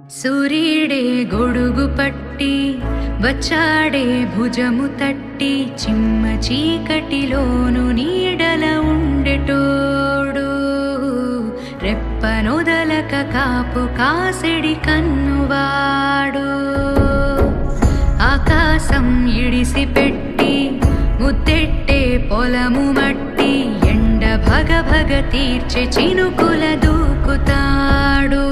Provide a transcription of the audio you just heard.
సూర్యుడే గొడుగు పట్టి వచ్చాడే భుజము తట్టి చిమ్మ చీకటిలోను నీడల ఉండెటోడు రెప్పనొదలక కాపు కాసిడి కన్నువాడు ఆకాశం ఇడిసిపెట్టి ముద్దెట్టే పొలము మట్టి ఎండ భగ భగ తీర్చే చినుకుల దూకుతాడు